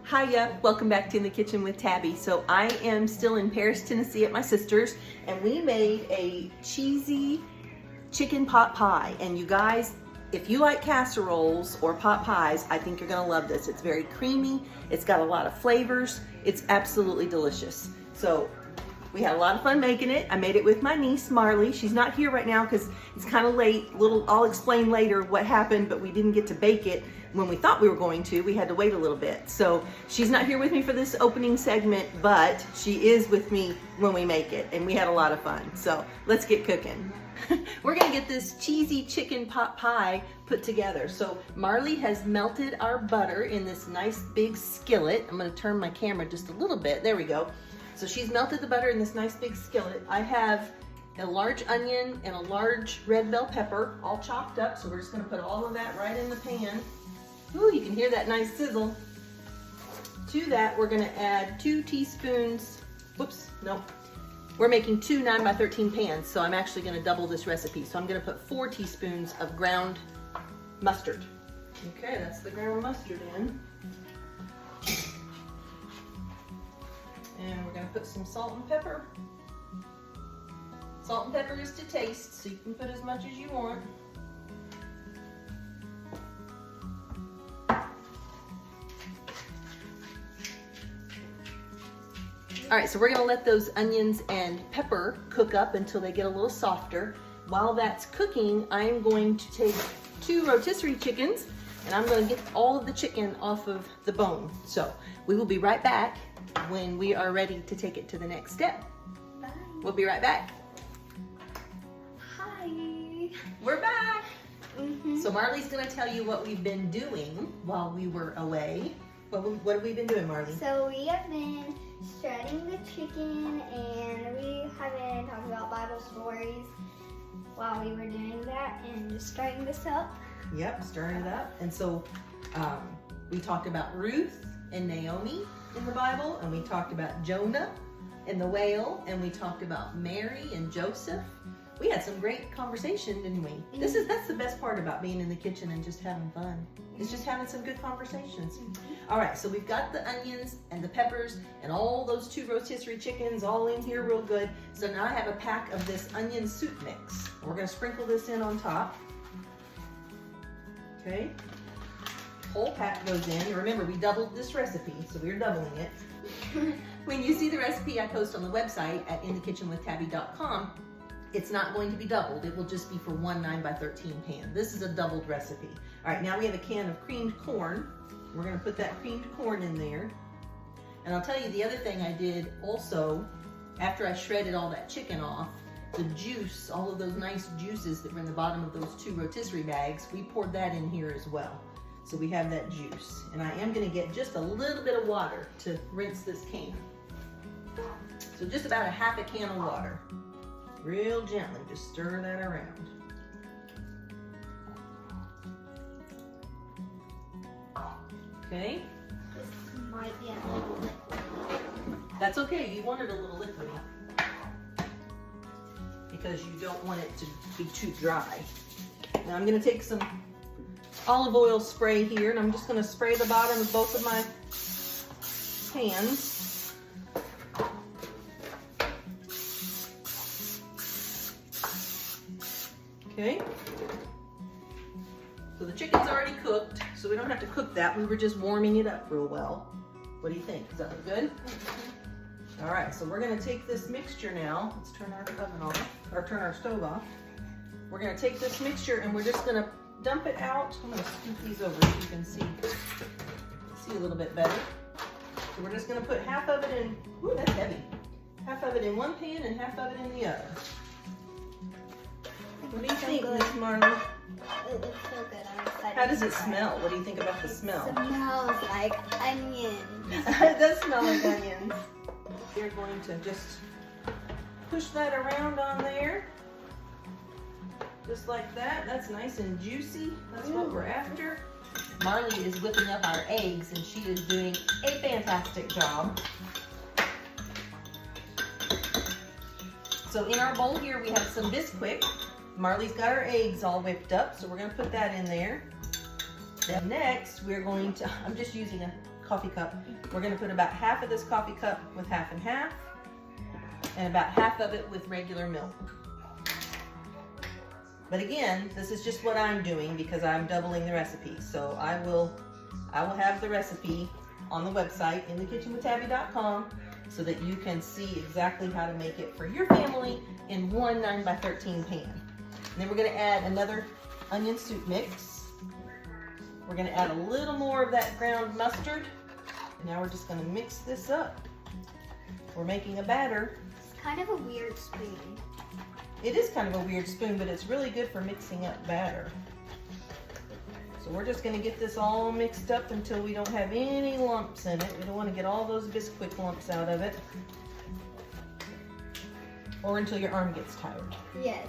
Hiya, welcome back to In the Kitchen with Tabby. So I am still in Paris, Tennessee at my sister's, and we made a cheesy chicken pot pie. And you guys, if you like casseroles or pot pies, I think you're gonna love this. It's very creamy, it's got a lot of flavors, it's absolutely delicious. So we had a lot of fun making it. I made it with my niece, Marley. She's not here right now because it's kind of late. I'll explain later what happened, but we didn't get to bake it when we thought we were going to. We had to wait a little bit. So she's not here with me for this opening segment, but she is with me when we make it, and we had a lot of fun. So let's get cooking. We're gonna get this cheesy chicken pot pie put together. So Marley has melted our butter in this nice big skillet. I'm gonna turn my camera just a little bit. There we go. So she's melted the butter in this nice big skillet. I have a large onion and a large red bell pepper all chopped up. So we're just gonna put all of that right in the pan. Ooh, you can hear that nice sizzle. To that, we're gonna add 2 teaspoons, whoops, no. We're making 2 9x13 pans, so I'm actually gonna double this recipe. So I'm gonna put 4 teaspoons of ground mustard. Okay, that's the ground mustard in. And we're gonna put some salt and pepper. Salt and pepper is to taste, so you can put as much as you want. All right, so we're gonna let those onions and pepper cook up until they get a little softer. While that's cooking, I'm going to take 2 rotisserie chickens and I'm gonna get all of the chicken off of the bone. So we will be right back when we are ready to take it to the next step. Bye. We'll be right back. Hi. We're back. So Marley's gonna tell you what we've been doing while we were away. What have we been doing, Marley? So we have been shredding the chicken, and we have been talking about Bible stories while we were doing that and just starting this up. Yep, stirring it up. And so we talked about Ruth and Naomi in the Bible, and we talked about Jonah and the whale, and we talked about Mary and Joseph. We had some great conversation, didn't we? That's the best part about being in the kitchen and just having fun. It's just having some good conversations. All right, so we've got the onions and the peppers and all those 2 rotisserie chickens all in here real good. So now I have a pack of this onion soup mix. We're gonna sprinkle this in on top. Okay, whole pack goes in. Remember, we doubled this recipe, so we're doubling it. When you see the recipe I post on the website at inthekitchenwithtabby.com, it's not going to be doubled. It will just be for 1 9x13 pan. This is a doubled recipe. All right, now we have a can of creamed corn. We're gonna put that creamed corn in there. And I'll tell you the other thing I did also, after I shredded all that chicken off, the juice, all of those nice juices that were in the bottom of those 2 rotisserie bags, we poured that in here as well. So we have that juice. And I am gonna get just a little bit of water to rinse this can. So just about a half a can of water. Real gently, just stir that around. Okay? This might be a little liquid. That's okay, you want it a little liquidy because you don't want it to be too dry. Now I'm gonna take some olive oil spray here, and I'm just gonna spray the bottom of both of my pans. Okay, so the chicken's already cooked, so we don't have to cook that. We were just warming it up real well. What do you think? Does that look good? All right, so we're gonna take this mixture now. Let's turn our oven off, or turn our stove off. We're gonna take this mixture and we're just gonna dump it out. I'm gonna scoop these over so you can see a little bit better. So we're just gonna put half of it in, ooh, that's heavy. Half of it in one pan and half of it in the other. What do you think, Miss Marley? It looks so good. I'm excited. How does it smell? What do you think about the smell? It smells like onions. It does smell like onions. You're going to just push that around on there. Just like that. That's nice and juicy. That's what we're after. Marley is whipping up our eggs, and she is doing a fantastic job. So in our bowl here, we have some Bisquick. Marley's got our eggs all whipped up, so we're gonna put that in there. Then next, we're going to, I'm just using a coffee cup. We're gonna put about half of this coffee cup with half and half, and about half of it with regular milk. But again, this is just what I'm doing because I'm doubling the recipe. So I will have the recipe on the website, inthekitchenwithtabbi.com, so that you can see exactly how to make it for your family in one 9x13 pan. And then we're gonna add another onion soup mix. We're gonna add a little more of that ground mustard. And now we're just gonna mix this up. We're making a batter. It's kind of a weird spoon. It is kind of a weird spoon, but it's really good for mixing up batter. So we're just gonna get this all mixed up until we don't have any lumps in it. We don't wanna get all those Bisquick lumps out of it. Or until your arm gets tired. Yes.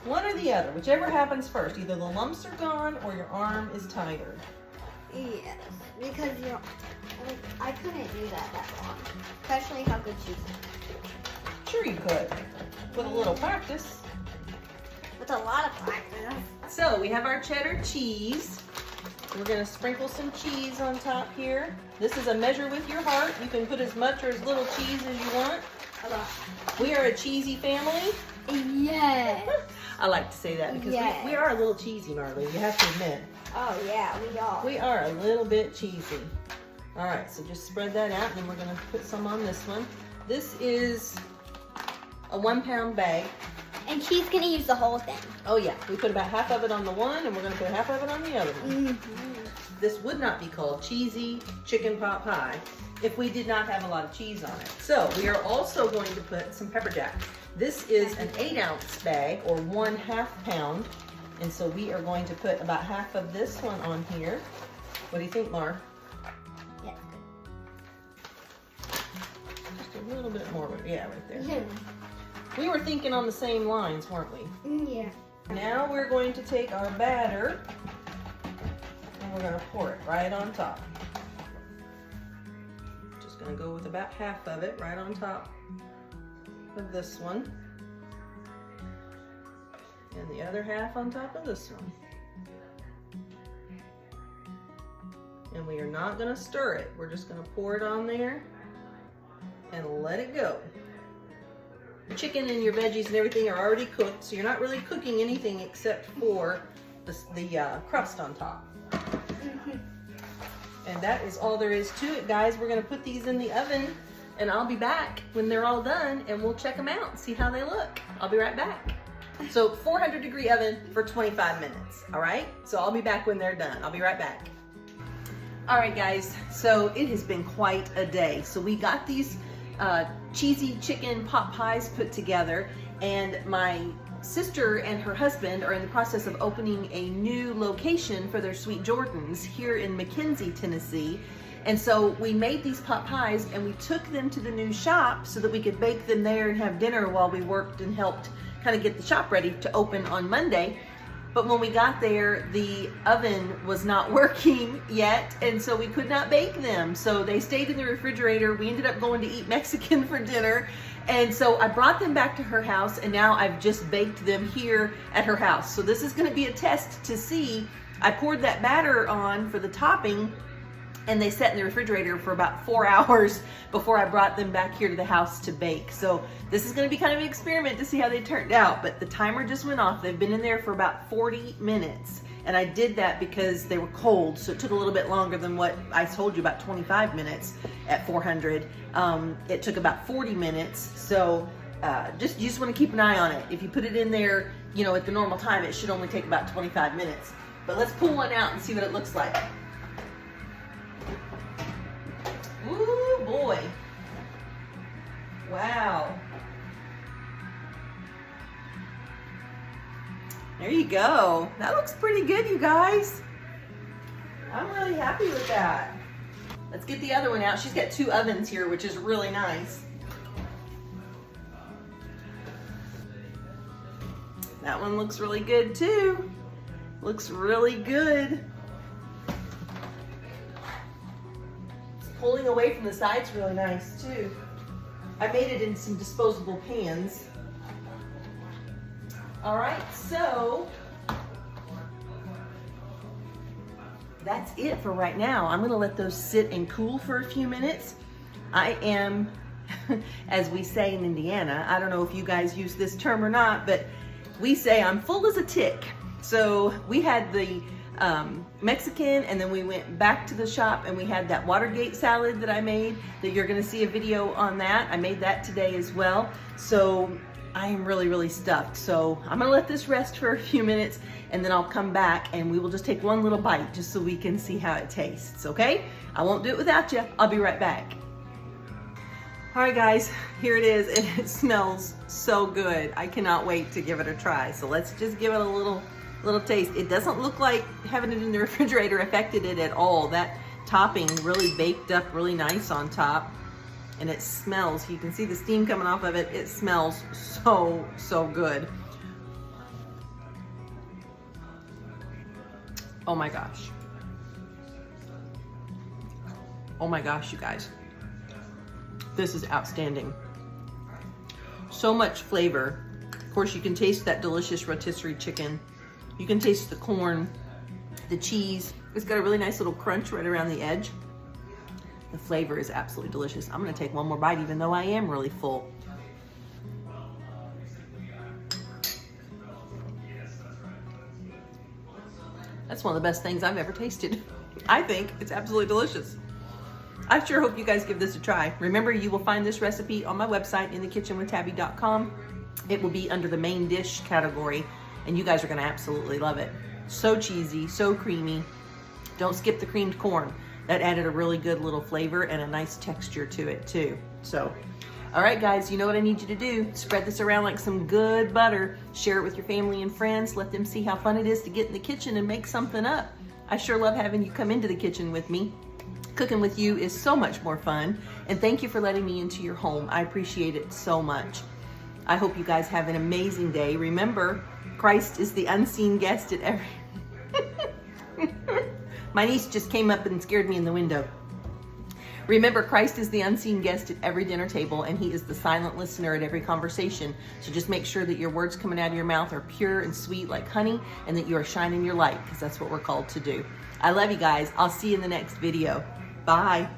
One or the other, whichever happens first. Either the lumps are gone or your arm is tired. Yes, because I couldn't do that long. Especially how good she's Sure you could, with a little practice. with a lot of practice. So we have our cheddar cheese. We're gonna sprinkle some cheese on top here. This is a measure with your heart. You can put as much or as little cheese as you want. We are a cheesy family. Yes. I like to say that because Yes. we are a little cheesy, Marley. You have to admit. Oh yeah, we are. We are a little bit cheesy. All right, so just spread that out, and then we're gonna put some on this one. This is a 1 pound bag. And she's gonna use the whole thing. Oh yeah, we put about half of it on the one, and we're gonna put half of it on the other one. This would not be called cheesy chicken pot pie if we did not have a lot of cheese on it. So we are also going to put some pepper jack. This is an 8-ounce bag, or 1/2 pound. And so we are going to put about half of this one on here. What do you think, Mar? Yeah. Just a little bit more, yeah, right there. Yeah. We were thinking on the same lines, weren't we? Yeah. Now we're going to take our batter and we're going to pour it right on top. Just going to go with about half of it right on top of this one. And the other half on top of this one. And we are not going to stir it. We're just going to pour it on there and let it go. The chicken and your veggies and everything are already cooked, so you're not really cooking anything except for the crust on top. And that is all there is to it, guys. We're going to put these in the oven, and I'll be back when they're all done, and we'll check them out and see how they look. I'll be right back. So 400-degree oven for 25 minutes, all right? So I'll be back when they're done. I'll be right back. All right, guys, so it has been quite a day. So we got these cheesy chicken pot pies put together, and my sister and her husband are in the process of opening a new location for their Sweet Jordans here in McKenzie, Tennessee. And so we made these pot pies and we took them to the new shop so that we could bake them there and have dinner while we worked and helped kind of get the shop ready to open on Monday. But when we got there, the oven was not working yet, and so we could not bake them. So they stayed in the refrigerator. We ended up going to eat Mexican for dinner. And so I brought them back to her house, and now I've just baked them here at her house. So this is gonna be a test to see. I poured that batter on for the topping, and they sat in the refrigerator for about 4 hours before I brought them back here to the house to bake. So this is gonna be kind of an experiment to see how they turned out, but the timer just went off. They've been in there for about 40 minutes. And I did that because they were cold, so it took a little bit longer than what I told you, about 25 minutes at 400. It took about 40 minutes, so you just wanna keep an eye on it. If you put it in there, you know, at the normal time, it should only take about 25 minutes. But let's pull one out and see what it looks like. Ooh, boy. Wow. There you go. That looks pretty good, you guys. I'm really happy with that. Let's get the other one out. She's got 2 ovens here, which is really nice. That one looks really good too. Looks really good. Pulling away from the sides really nice too. I made it in some disposable pans. All right, so that's it for right now. I'm gonna let those sit and cool for a few minutes. I am, as we say in Indiana, I don't know if you guys use this term or not, but we say I'm full as a tick. So we had the Mexican, and then we went back to the shop and we had that Watergate salad that I made, that you're gonna see a video on that. I made that today as well. So I am really, really stuffed. So I'm gonna let this rest for a few minutes, and then I'll come back and we will just take one little bite just so we can see how it tastes, okay? I won't do it without you. I'll be right back. All right, guys, here it is, and it smells so good. I cannot wait to give it a try. So let's just give it a little taste. It doesn't look like having it in the refrigerator affected it at all. That topping really baked up really nice on top, and it smells, you can see the steam coming off of it. It smells so, so good. Oh my gosh. Oh my gosh, you guys. This is outstanding. So much flavor. Of course, you can taste that delicious rotisserie chicken. You can taste the corn, the cheese. It's got a really nice little crunch right around the edge. The flavor is absolutely delicious. I'm gonna take one more bite even though I am really full. That's one of the best things I've ever tasted. I think it's absolutely delicious. I sure hope you guys give this a try. Remember, you will find this recipe on my website, inthekitchenwithtabbi.com. It will be under the main dish category, and you guys are gonna absolutely love it. So cheesy, so creamy. Don't skip the creamed corn. That added a really good little flavor and a nice texture to it too. So, all right guys, you know what I need you to do. Spread this around like some good butter. Share it with your family and friends. Let them see how fun it is to get in the kitchen and make something up. I sure love having you come into the kitchen with me. Cooking with you is so much more fun, and thank you for letting me into your home. I appreciate it so much. I hope you guys have an amazing day. Remember, Christ is the unseen guest at every... My niece just came up and scared me in the window. Remember, Christ is the unseen guest at every dinner table, and he is the silent listener at every conversation. So just make sure that your words coming out of your mouth are pure and sweet like honey, and that you are shining your light, because that's what we're called to do. I love you guys. I'll see you in the next video. Bye.